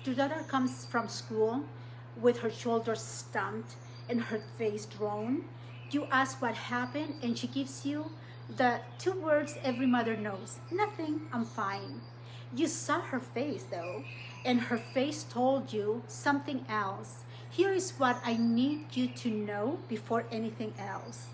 Your daughter comes from school with her shoulders stumped and her face drawn. You ask what happened, and she gives you the two words every mother knows: nothing, I'm fine. You saw her face though, and her face told you something else. Here is what I need you to know before anything else.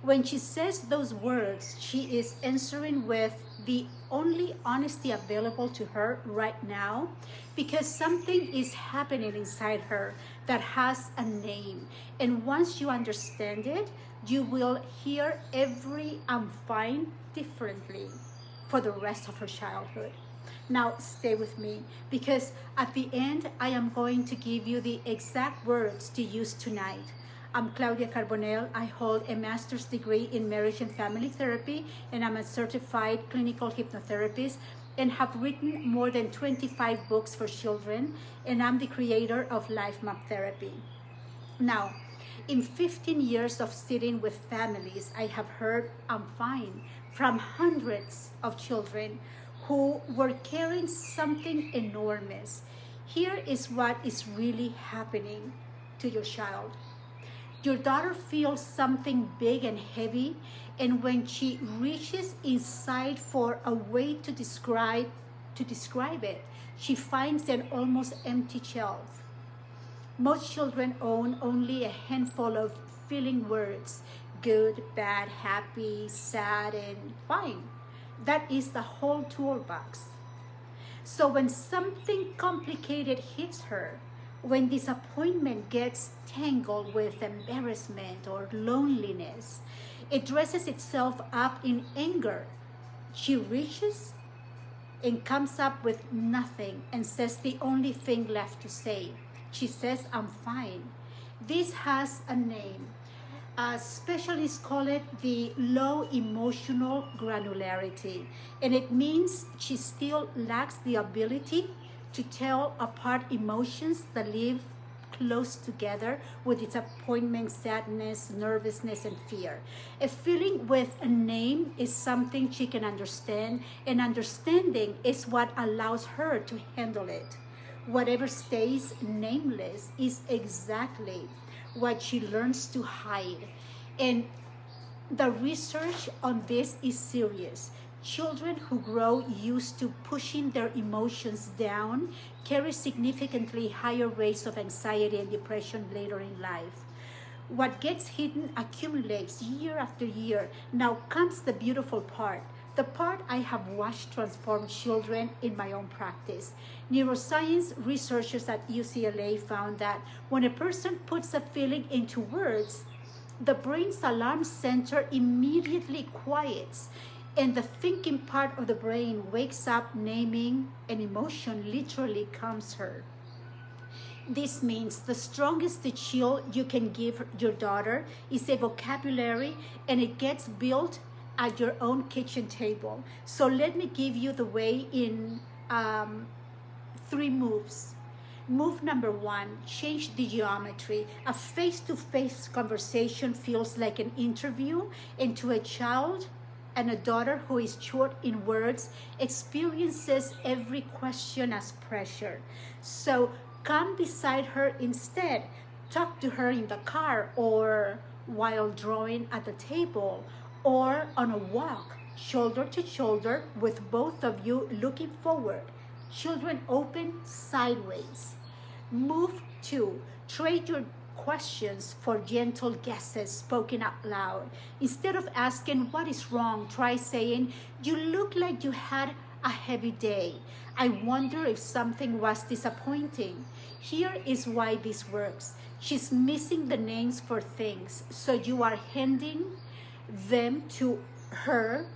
When she says those words, she is answering with the only honesty available to her right now, because something is happening inside her that has a name. And once you understand it, you will hear every I'm fine differently for the rest of her childhood. Now, stay with me, because at the end, I am going to give you the exact words to use tonight. I'm Claudia Carbonell. I hold a master's degree in marriage and family therapy, and I'm a certified clinical hypnotherapist and have written more than 25 books for children, and I'm the creator of Life Map Therapy. Now, in 15 years of sitting with families, I have heard I'm fine from hundreds of children who were carrying something enormous. Here is what is really happening to your child. Your daughter feels something big and heavy, and when she reaches inside for a way to describe it, she finds an almost empty shelf. Most children own only a handful of feeling words: good, bad, happy, sad, and fine. That is the whole toolbox. So when something complicated hits her, when disappointment gets tangled with embarrassment or loneliness, it dresses itself up in anger. She reaches and comes up with nothing and says the only thing left to say. She says, I'm fine. This has a name. Specialists call it the low emotional granularity, and it means she still lacks the ability to tell apart emotions that live close together with disappointment, sadness, nervousness, and fear. A feeling with a name is something she can understand, and understanding is what allows her to handle it. Whatever stays nameless is exactly what she learns to hide. And the research on this is serious. Children who grow used to pushing their emotions down carry significantly higher rates of anxiety and depression later in life. What gets hidden accumulates year after year. Now comes the beautiful part. The part I have watched transform children in my own practice. Neuroscience researchers at UCLA found that when a person puts a feeling into words, the brain's alarm center immediately quiets, and the thinking part of the brain wakes up, naming an emotion literally calms her. This means the strongest chill you can give your daughter is a vocabulary, and it gets built at your own kitchen table. So let me give you the way in 3 moves. Move number 1, change the geometry. A face-to-face conversation feels like an interview, and to a child and a daughter who is short in words experiences every question as pressure. So come beside her instead. Talk to her in the car, or while drawing at the table, or on a walk, shoulder to shoulder with both of you looking forward. Children open sideways. Move 2, trade your questions for gentle guesses spoken out loud. Instead of asking what is wrong, try saying, you look like you had a heavy day. I wonder if something was disappointing. Here is why this works. She's missing the names for things, so you are handing them to her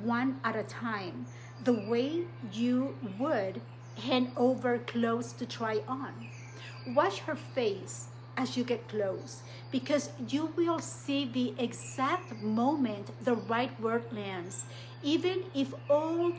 one at a time, the way you would hand over clothes to try on. Watch her face as you get close, because you will see the exact moment the right word lands. Even if all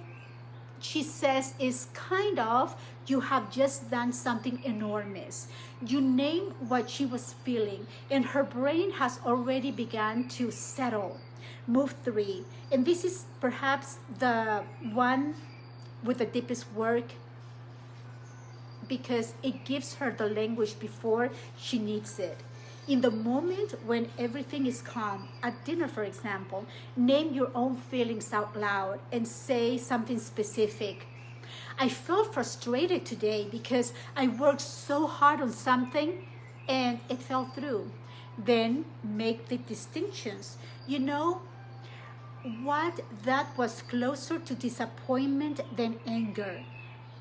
she says is kind of, you have just done something enormous. You name what she was feeling, and her brain has already begun to settle. Move 3, and this is perhaps the one with the deepest work because it gives her the language before she needs it. In the moment when everything is calm, at dinner, for example, name your own feelings out loud and say something specific. I felt frustrated today because I worked so hard on something and it fell through. Then make the distinctions. You know what? That was closer to disappointment than anger.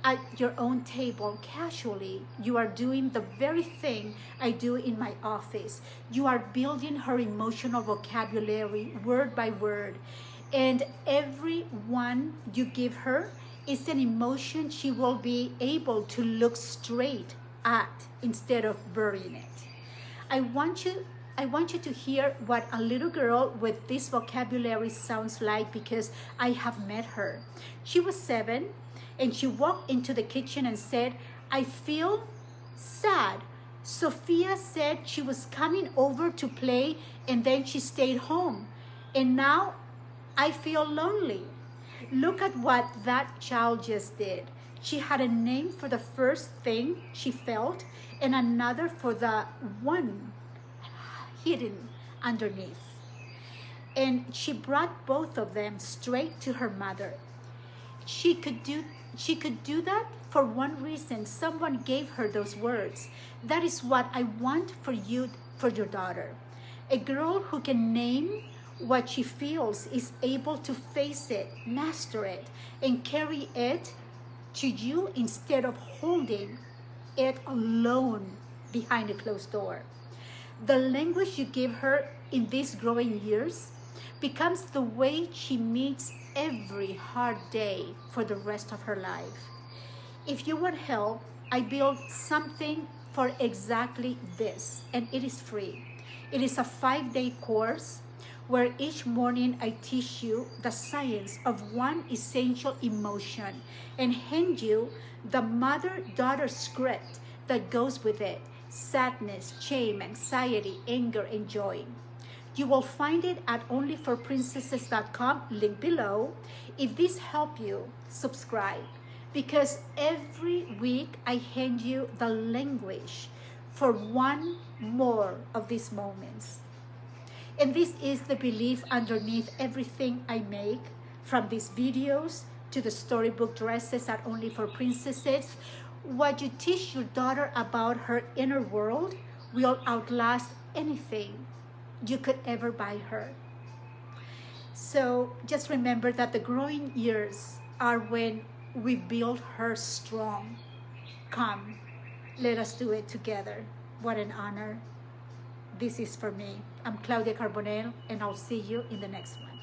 At your own table, casually, you are doing the very thing I do in my office. You are building her emotional vocabulary word by word. And every one you give her is an emotion she will be able to look straight at instead of burying it. I want you to hear what a little girl with this vocabulary sounds like because I have met her. She was 7 and she walked into the kitchen and said, "I feel sad. Sophia said she was coming over to play and then she stayed home. And now I feel lonely." Look at what that child just did. She had a name for the first thing she felt and another for the one hidden underneath. And she brought both of them straight to her mother. She could do that for one reason. Someone gave her those words. That is what I want for you, for your daughter. A girl who can name what she feels is able to face it, master it, and carry it to you instead of holding it alone behind a closed door. The language you give her in these growing years becomes the way she meets every hard day for the rest of her life. If you want help, I built something for exactly this, and it is free. It is a 5-day course where each morning I teach you the science of one essential emotion and hand you the mother-daughter script that goes with it: sadness, shame, anxiety, anger, and joy. You will find it at onlyforprincesses.com, link below. If this helped you, subscribe, because every week I hand you the language for one more of these moments. And this is the belief underneath everything I make, from these videos to the storybook dresses at Only for Princesses. What you teach your daughter about her inner world will outlast anything you could ever buy her. So just remember that the growing years are when we build her strong. Come, let us do it together. What an honor. This is for me. I'm Claudia Carbonell, and I'll see you in the next one.